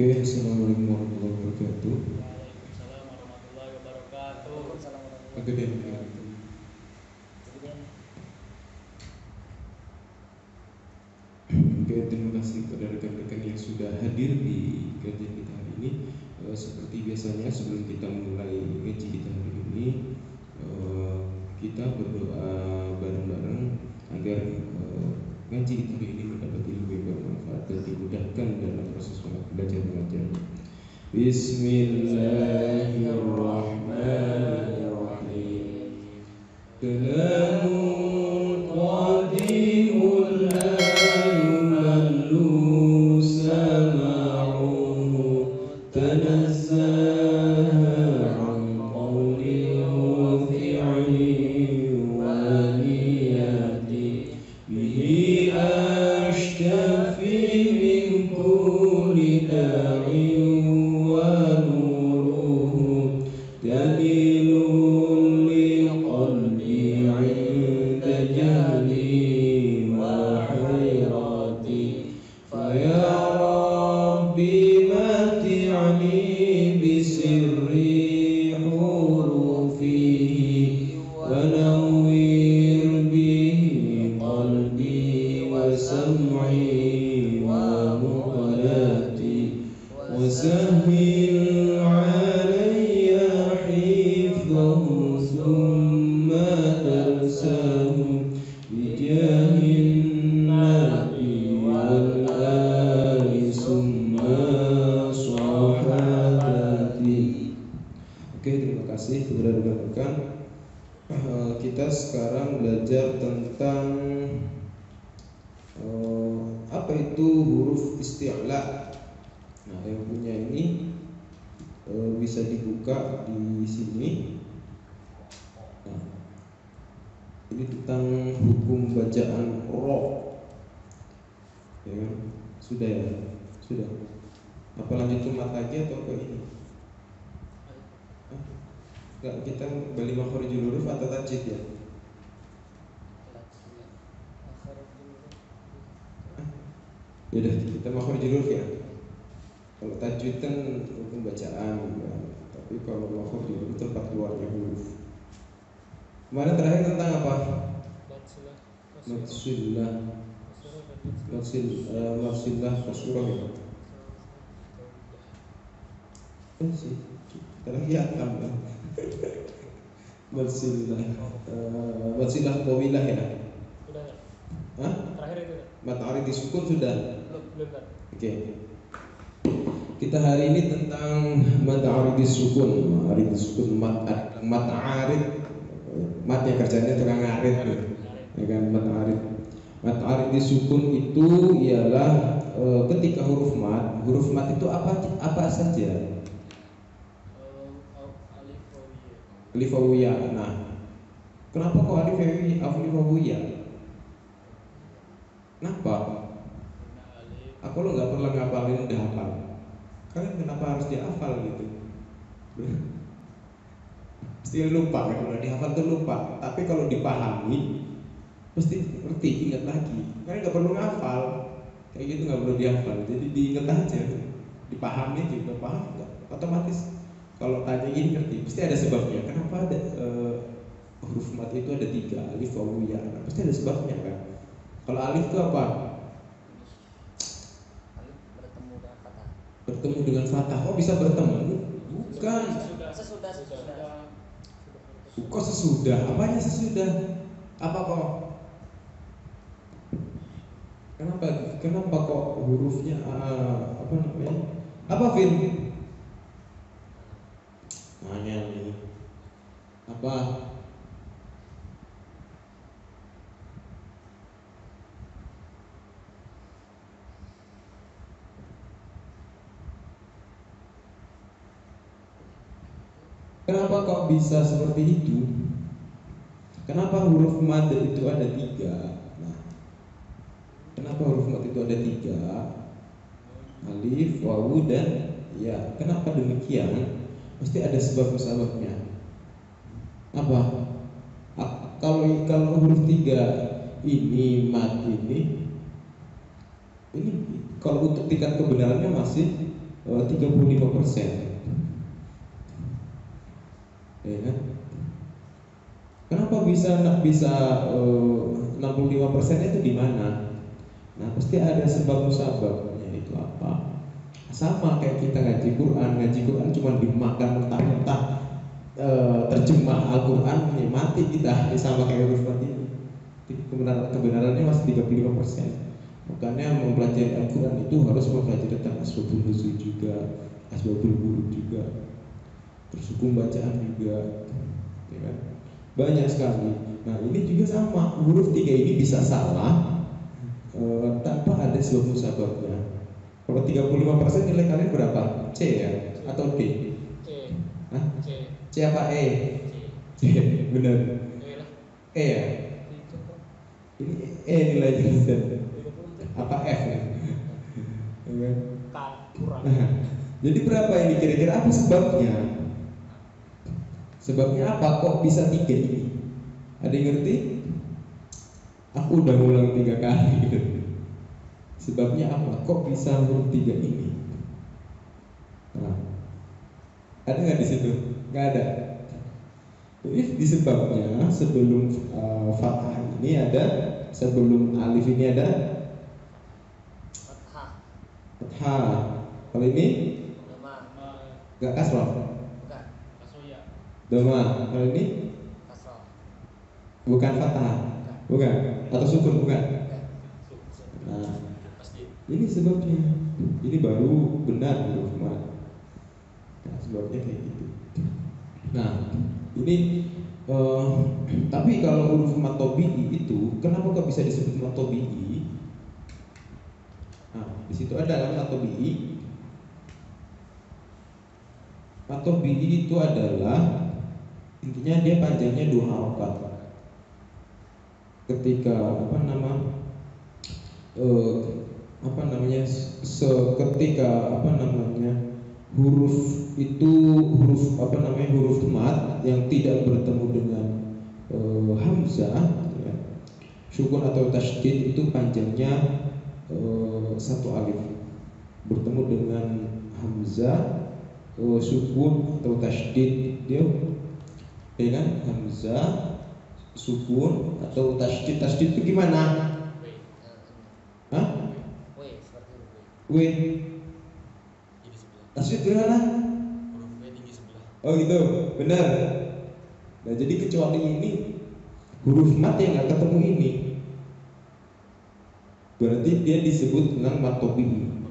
Oke, assalamualaikum warahmatullahi wabarakatuh. Waalaikumsalam warahmatullahi wabarakatuh. Oke deh, gitu. Oke, terima kasih kepada rekan-rekan yang sudah hadir di kajian kita hari ini. Seperti biasanya sebelum kita mulai ngaji kita hari ini, kita berdoa bareng-bareng agar ngaji kita hari ini mendapat ilmu yang bermanfaat dan dimudahkan dalam proses belajar mengajar. Bismillahirrahmanirrahim. Kalamun qadimun la yumallu sama'uhu tanazzaha an qawli wa fi'li wa niyati bihi ashtafi min kulli da'in wa nuruhu dalilun liqalbi 'inda jahli wa hayrati faya rabbi mati'ni bisirri hurufihi wa nawwir bihi qalbi wa sam'i wa muqalati wa sahhil 'alayya hifdhahu thumma tarsahu bijahin nabi wal ali summa sahabati. Oke, terima kasih kepada rekan-rekan. Kita sekarang belajar tentang apa itu huruf isti'la. Nah, yang punya ini bisa dibuka di sini. Nah, ini tentang hukum bacaan ro. Ya kan? Sudah ya? Sudah. Apa lanjut ke mat lagi atau ke ini? Enggak, kita kembali makharijul huruf atau tajwid ya? Yaudah, kita makharijul huruf ya. Kalau tajwid kan hukum bacaan ya. Tapi kalau makharijul huruf tempat keluarnya huruf. Kemarin terakhir tentang apa? Maksilah kasurah ya. Sih, terakhir atam kan. Maksilah tawilah ya. Sudah ya? Hah? Terakhir itu ya? Mat arid disukun sudah. Belum kan? Oke. Kita hari ini tentang mat arid disukun. Arid disukun mat arid. Mat yang kerjanya tukang arid tuh. Ya kan, mat arid. Mat arid disukun itu ialah ketika huruf mat itu apa saja? Alif wawiyah. Nah, kenapa kok alif wawiyah? Kenapa? Aku lo nggak pernah ngapalin udah hafal. Kalian kenapa harus dihafal gitu? Pasti lupa kan, kalau dihafal tuh lupa. Tapi kalau dipahami, pasti ngerti, ingat lagi. Kalian nggak perlu ngafal, kayak gitu nggak perlu dihafal. Jadi diingat aja, dipahami juga paham, otomatis. Kalau tanya ini ngerti, pasti ada sebabnya. Kenapa ada huruf mat itu ada 3, alif wawiyah? Nah, pasti ada sebabnya kan. Kalau alif itu apa? Alif bertemu dengan fathah. Bertemu dengan fathah. Oh, bisa bertemu? Bukan. Sesudah. Kok sesudah? Apanya sesudah? Apa kok? Kenapa kok hurufnya apa namanya? Apa Vin? Nanya nih. Apa? Kenapa kok bisa seperti itu? Kenapa huruf mad itu ada 3? Nah, kenapa huruf mad itu ada 3? Alif, wawu, dan ya. Kenapa demikian? Pasti ada sebab-sebabnya. Apa? Kalau huruf 3 ini mad ini kalau untuk tingkat kebenarannya masih 35%. Ya kan? Kenapa bisa 65% itu di mana? Nah, pasti ada sebab musababnya. Itu apa? Sama kayak kita ngaji Quran cuma dimakan mentah-mentah, terjemah Al-Quran ya mati kita, sama kayak huruf mati ini. Kebenarannya masih 35%. Makanya mempelajari Al-Quran itu harus mempelajari tentang asbabul nuzul juga, asbabul wurud juga, terus hukum bacaan juga, ya kan? Banyak sekali. Nah, ini juga sama, huruf 3 ini bisa salah tanpa ada sebab musababnya. Kalau 35% nilai kalian berapa? C ya? Atau D? C. Hah? C. C apa E? C. C, benar. E lah. E ya? Itu kok. Ini E nilainya Ustaz. 30. Apa F ya? Ya kan? K kurang. Nah, jadi berapa ini kira-kira, apa sebabnya? Sebabnya apa kok bisa 3 ini? Ada yang ngerti? Aku udah ngulang 3 kali. Sebabnya apa? Kok bisa huruf 3 ini? Nah, ada nggak di situ? Nggak ada. Jadi di sebabnya sebelum fathah ini ada, sebelum alif ini ada Fathah. fathah. Kalau ini Doma. nggak kasroh. Bukan. Kasoya. Doma. Kalau ini Kasroh. bukan fathah. Bukan. Atau sukun bukan. Bukan. Nah, ini sebabnya. Ini baru benar huruf mat. Nah, sebabnya kayak gitu. Nah, ini tapi kalau huruf mat tabi'i itu kenapa kok bisa disebut mat tabi'i? Nah, di situ ada mat tabi'i. Mat tabi'i itu adalah intinya dia panjangnya 2 harokat. Ketika ketika huruf itu huruf mat yang tidak bertemu dengan hamzah ya, sukun atau tasydid itu panjangnya 1 alif, bertemu dengan hamzah sukun atau tasydid dia ya kan, hamzah sukun atau tasydid itu gimana? Hah? W seperti W. W. Tasydid gimana? Huruf W tinggi sebelah. Oh gitu, benar. Nah jadi kecuali ini huruf mat yang nggak ketemu ini, berarti dia disebut dengan mat tabi'i.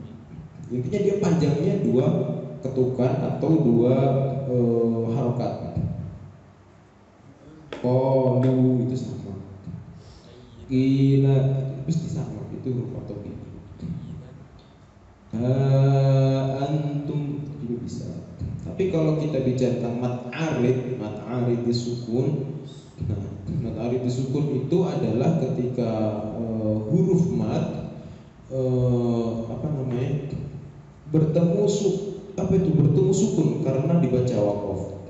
Intinya dia panjangnya 2 ketukan atau 2 harokat. Qalu itu sama, qila pasti sama, itu huruf mat tabi'i. Antum juga bisa. Tapi kalau kita bicara tentang mat arid disukun. Nah, mat arid disukun itu adalah ketika huruf mat bertemu sukun karena dibaca waqaf.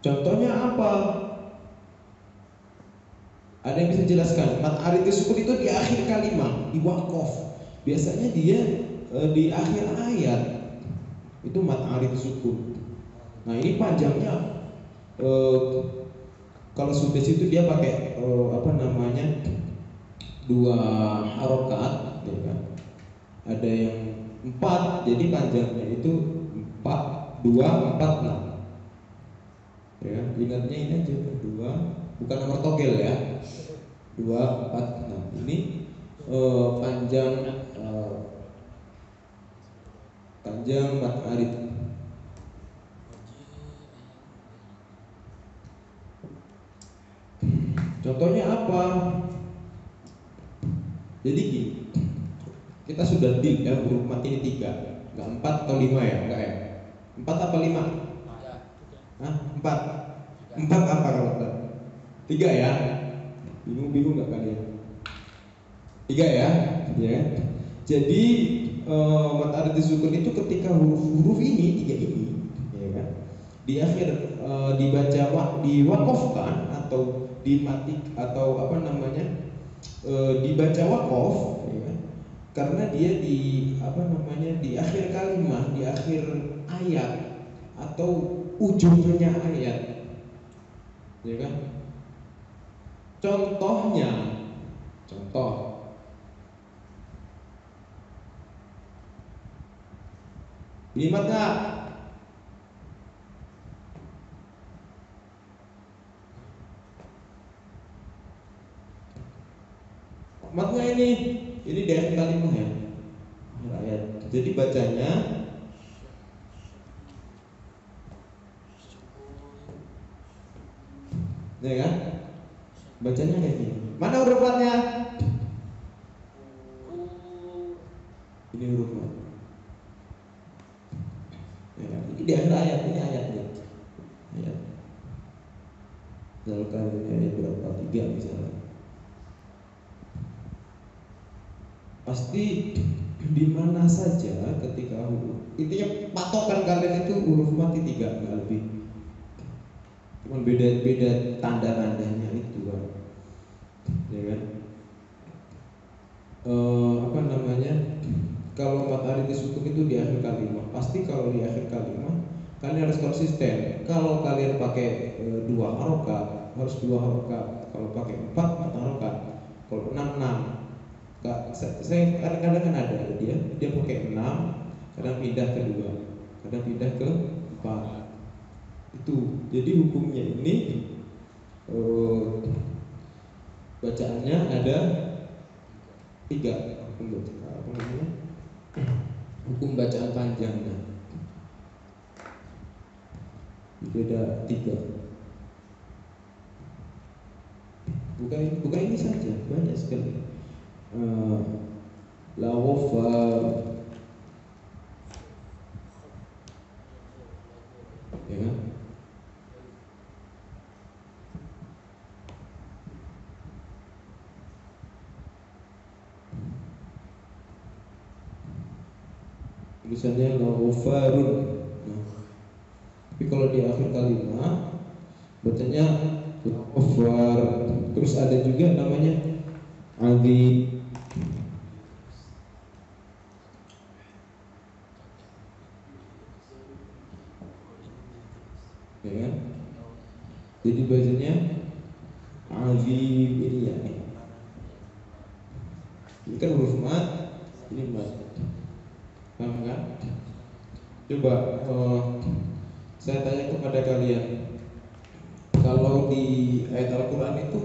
Contohnya apa? Ada yang bisa jelaskan? Mat arid disukun itu di akhir kalimat, di waqaf. Biasanya dia di akhir ayat itu mat arid sukun. Nah ini panjangnya kalau sudah situ dia pakai 2 harokat, ya kan? Ada yang 4, jadi panjangnya itu 4, 2, 4, 6. Ya, ingatnya ini aja 2, bukan nomor togel ya. 2, 4, 6. Ini panjang mat arid. Contohnya apa? Jadi gini, kita sudah deal ya huruf mat ini 3, nggak 4 atau 5 ya, enggak ya? 4 apa 5? Hah? 4. 4 apa kalau 3 ya? Bingung nggak kalian? 3 ya? Ya. Jadi mat arid disukun itu ketika huruf ini 3 ini, ya kan? Di akhir diwakofkan atau dimatik atau dibaca waqaf, ya kan? Karena dia di akhir kalimat akhir ayat atau ujungnya ayat, ya kan? Contohnya, contoh limat nggak? Matnya ini di akhir kalimat ya, akhir ayat. Jadi bacanya ya kan? Bacanya kayak gini. Mana huruf matnya? Ini huruf mat. Ya kan? Ini di akhir ayat, ini ayatnya. Ayat. Misalkan ini ayat berapa? 3 misalnya. Pasti di mana saja ketika huruf, intinya patokan kalian itu huruf mati 3, nggak lebih. Cuman beda tanda-tandanya itu kan, ya kan? Apa namanya? Kalau mat aritis sukun itu di akhir kalimat. Pasti kalau di akhir kalimat kalian harus konsisten. Kalau kalian pakai 2 harokat harus 2 harokat. Kalau pakai 4 harokat. Kalau 6. Saya kadang-kadang kan ada dia pakai 6, kadang pindah ke 2, kadang pindah ke 4. Itu jadi hukumnya ini bacaannya ada 3 hukum bacaan panjangnya. Jadi ada 3. Bukan ini saja, banyak sekali. La ghafar, ya kan? Tulisannya la ghafarun. Tapi kalau di akhir kalimat bacanya la ghafar. Terus ada juga namanya azim. Ya kan? Jadi bacanya azim ini ya. Ini kan huruf mat, ini mat. Paham kan? Coba saya tanya kepada kalian, kalau di ayat Al-Quran itu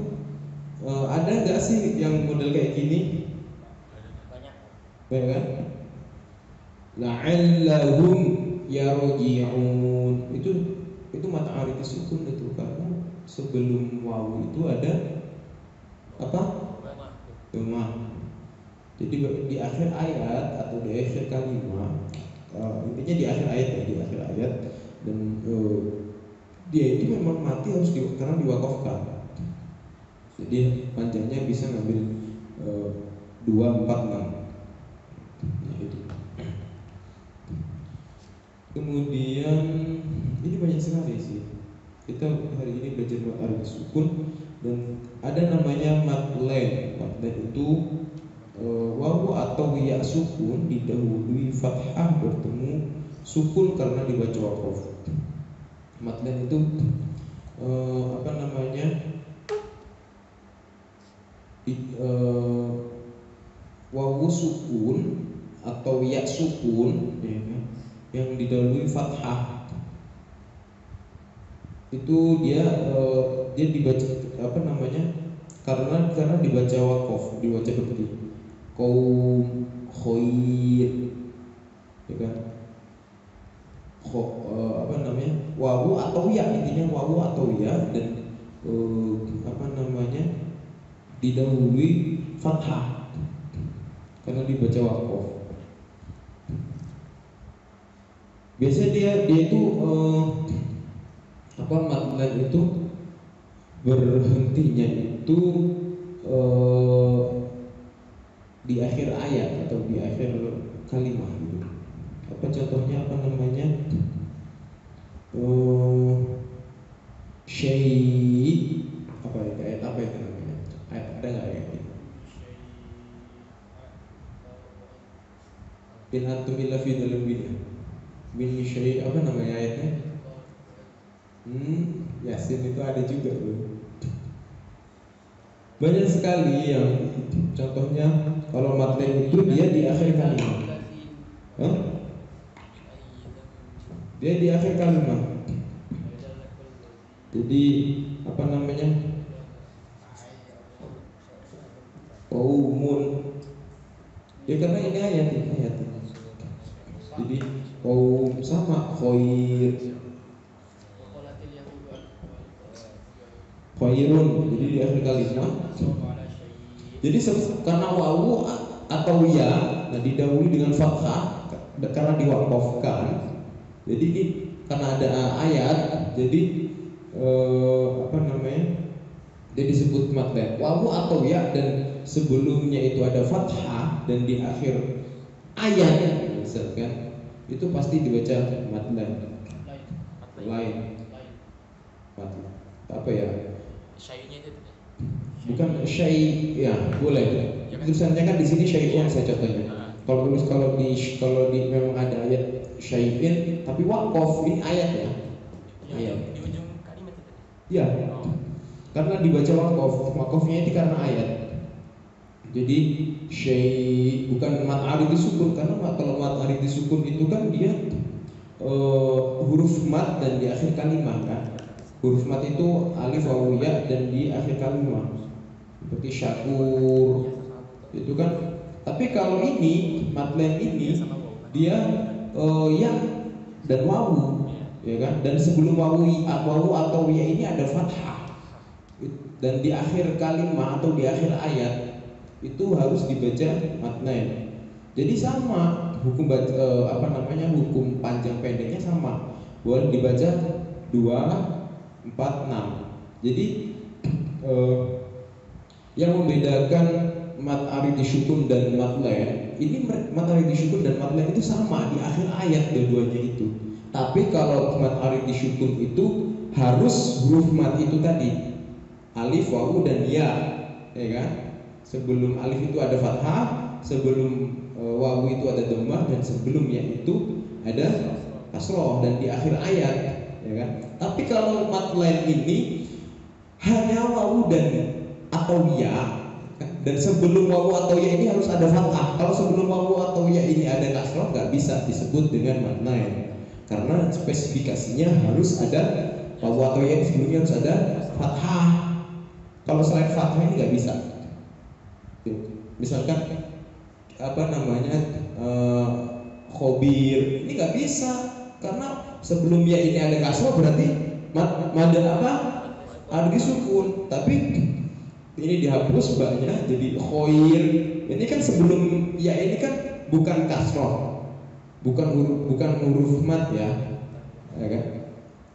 ada nggak sih yang model kayak gini? Banyak. Banyak kan? La'allahum yarji'un. Itu mata aritis sukun itu, karena sebelum wawu itu ada apa? Domah. Jadi di akhir ayat atau di akhir kalimat, intinya di akhir ayat ya, di akhir ayat, dan dia itu memang mati harus karena diwakafkan. Jadi panjangnya bisa ngambil 2, 4, 6. Nah itu. Kemudian ini banyak sekali sih. Kita hari ini belajar mat aritis sukun, dan ada namanya matlen. Matlen itu wawu atau ya sukun didahului fathah bertemu sukun karena dibaca waqaf. Matlen itu apa namanya? Wawu sukun atau ya sukun, ya kan? Yang didahului fathah. Itu dia dibaca apa namanya? Karena dibaca waqaf, dibaca berhenti. Qaum, khair, ya kan? Apa namanya? Wawu atau ya, intinya wawu atau ya, dan apa namanya? Didahului fathah karena dibaca waqaf. Biasanya dia itu apa matlan itu berhentinya itu di akhir ayat atau di akhir kalimat gitu. Apa contohnya, apa namanya? Syai apa ya, ayat apa itu namanya? Ayat ada nggak ayat itu? In antum illa fi dalam bid'ah. Min syai' apa namanya ayatnya? Yasin itu ada juga bro. Banyak sekali yang contohnya kalau matlain itu dia di akhir kalimat. Hah? Dia di akhir kalimat. Jadi apa namanya? Qaumun. Ya karena ini ayat. Jadi qaum sama khair. Khairun. Jadi di akhir kalimat. Jadi karena wawu atau ya, nah didahului dengan fathah karena diwakafkan. Jadi ini karena ada ayat, jadi apa namanya? Dia disebut madlab. Wawu atau ya dan sebelumnya itu ada fathah dan di akhir ayat misalkan itu pasti dibaca madlab. Lain. Madlab. Apa ya? Syai'nya itu Bukan syai, ya boleh. Tulisannya kan di sini syai'un saya contohnya. Kalau di memang ada ayat syai'in tapi waqaf ini ayat ya. Ayat. Di ujung kalimat itu. Iya. Karena dibaca waqafnya itu karena ayat. Jadi syai' bukan mat arid disukun karena kalau mat arid disukun itu kan dia huruf mat dan di akhir kalimat kan. Huruf mat itu alif wawu ya dan di akhir kalimat. Seperti syakur itu kan. Tapi kalau ini matlain ini dia ya dan wawu ya kan, dan sebelum wawu atau ya ini ada fathah dan di akhir kalimat atau di akhir ayat itu harus dibaca matlain. Jadi sama hukum hukum panjang pendeknya sama, boleh dibaca 2, 4, 6. Jadi yang membedakan mat arid disukun dan matlain ini, mat arid disukun dan matlain itu sama di akhir ayat dua-duanya itu. Tapi kalau mat arid disukun itu harus huruf mat itu tadi alif, wawu dan ya kan? Sebelum alif itu ada fathah, sebelum wawu itu ada dhammah dan sebelum ya itu ada kasroh dan di akhir ayat ya kan? Tapi kalau matlain ini hanya wawu dan atau ya, dan sebelum wawu atau ya ini harus ada fathah. Kalau sebelum wawu atau ya ini ada kasroh nggak bisa disebut dengan matlain karena spesifikasinya harus ada wawu atau ya sebelumnya harus ada fathah. Kalau selain fathah ini nggak bisa. Misalkan apa namanya khobir ini nggak bisa karena sebelum ya ini ada kasroh berarti mad apa ada disukun, tapi ini dihapus banyak jadi khoir. Ini kan sebelum ya ini kan bukan kasroh, bukan huruf mat ya kan?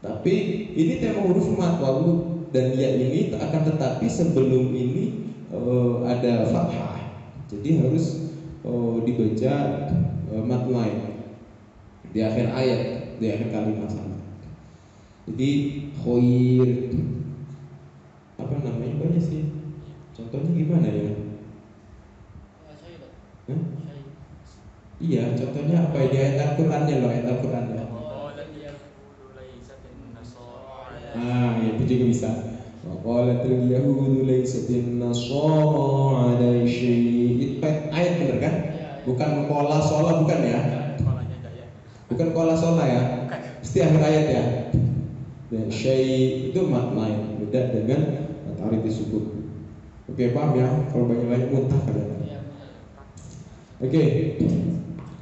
Tapi ini tema huruf mat wawu dan ya ini akan tetapi sebelum ini ada fathah. Jadi harus dibaca mat lain di akhir ayat, di akhir kalimat sama. Jadi khoir apa namanya banyak sih. Contohnya gimana ya? Hah? Iya, contohnya apa di ayat Al-Qur'annya loh, ayat Al-Qur'annya. Ya itu juga bisa. Qalatul yahudu laysatin nasara 'ala syai'. Itu ayat bener kan? Bukan qala shola bukan ya? Bukan qala shola ya? Mesti akhir ayat ya. Dan syai' itu makna beda dengan tarif disukun. Oke, paham ya? Kalau banyak muntah kalian. Oke.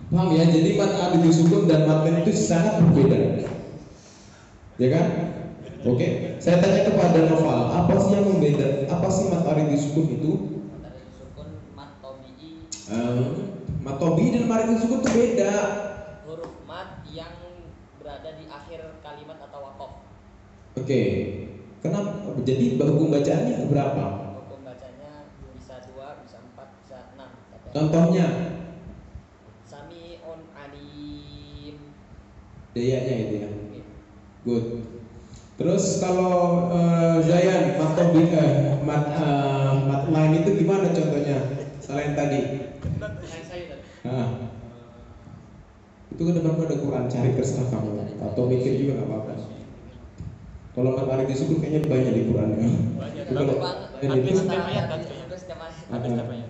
Paham ya? Jadi mat arid disukun dan matlain itu sangat berbeda. Ya kan? Oke. Saya tanya kepada Noval, apa sih yang membeda? Apa sih mat arid disukun itu? Mat arid disukun, mat tobi'i. Mat tobi'i dan mat arid disukun itu beda. Huruf mat yang berada di akhir kalimat atau waqaf. Oke. Kenapa? Jadi hukum bacaannya berapa? Hukum bacanya bisa 2, bisa 4, bisa 6. Contohnya? Sami'un alim. Dayanya itu ya. Good. Terus kalau Zayan mat lain itu gimana contohnya? Selain tadi. Yang saya tadi. Itu ke depan ada Quran, cari terserah kamu atau mikir juga nggak apa-apa. Kalau mat arid disebut kayaknya banyak di Quran ya. Banyak. Itu kalau Hampir itu setiap ayat kan kayaknya. Hampir setiap ayat. Hampir setiap ayat.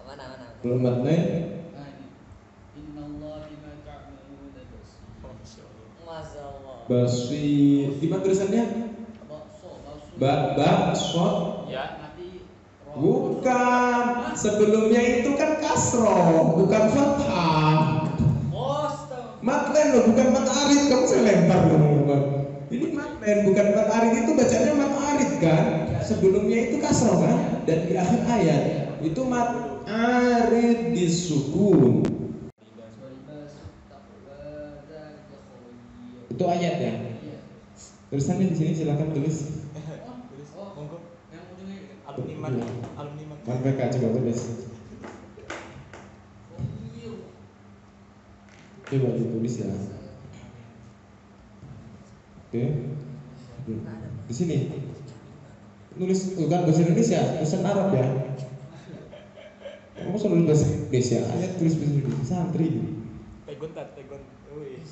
Mana? kalau mat lain Oh, Masya Allah. Masya Allah. basir. Gimana tulisannya? Shot. Ya. Bukan. Sebelumnya itu kan kasroh, bukan fathah. Matlen loh, bukan mat arid. Kamu saya lempar teman-teman. Ini matlen, bukan mat arid. Itu bacanya mat arid kan? Sebelumnya itu kasroh kan? Dan di akhir ayat itu mat arid disukun. Itu ayat ya. Tulisannya di sini silakan tulis. Tulis. Monggo. Alumni mana? Alumni mana? Man PK coba tulis. Coba ditulis ya. Oke. Di sini. Nulis bukan bahasa Indonesia, tulisan Arab ya. Kamu selalu bahasa Indonesia, ayat tulis bahasa Indonesia. Santri. Pegon. Wih.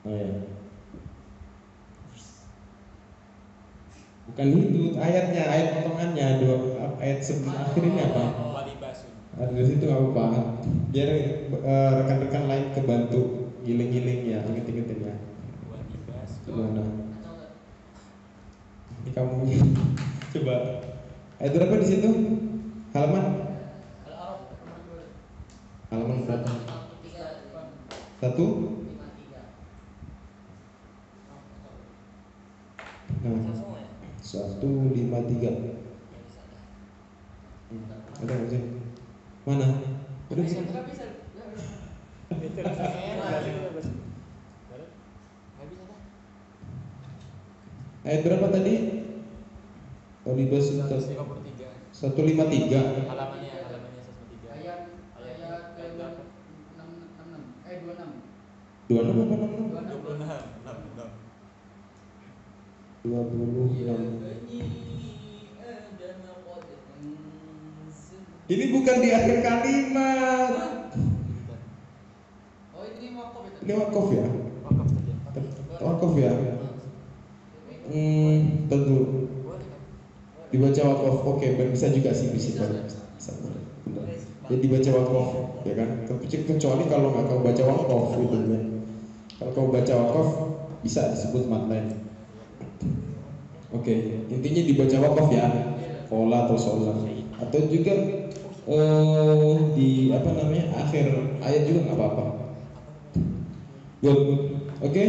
Oh ya. Bukan itu ayatnya, ayat potongannya ayat sebelum akhir ini apa? Walibasun. Ada di situ nggak apa-apa. Biar rekan-rekan lain kebantu giling-giling ya, inget-ingetin ya. Walibasun. Gimana? Ini kamu coba. Ayat berapa di situ? Halaman? Halaman berapa? 1? Nah, 153. Ada nggak sih? Mana? Udah bisa. Ayat berapa tadi? Oh di bawah 153. 153. Halamannya 153. Ayat berapa? 26 apa 66? 26. Ini bukan di akhir kalimat. Oh ini wakaf itu. Ini wakaf ya? Wakaf saja. Wakaf ya? Tentu Boleh kan? dibaca wakaf. Oke, bisa juga sih bisa. Benar. Ya dibaca wakaf, ya kan? Kecuali kalau nggak kau baca wakaf gitu kan. Kalau kau baca wakaf bisa disebut matlain. Oke, intinya dibaca wakaf ya. Kola atau sholat atau juga di apa namanya akhir ayat juga nggak apa-apa. Good. Oke.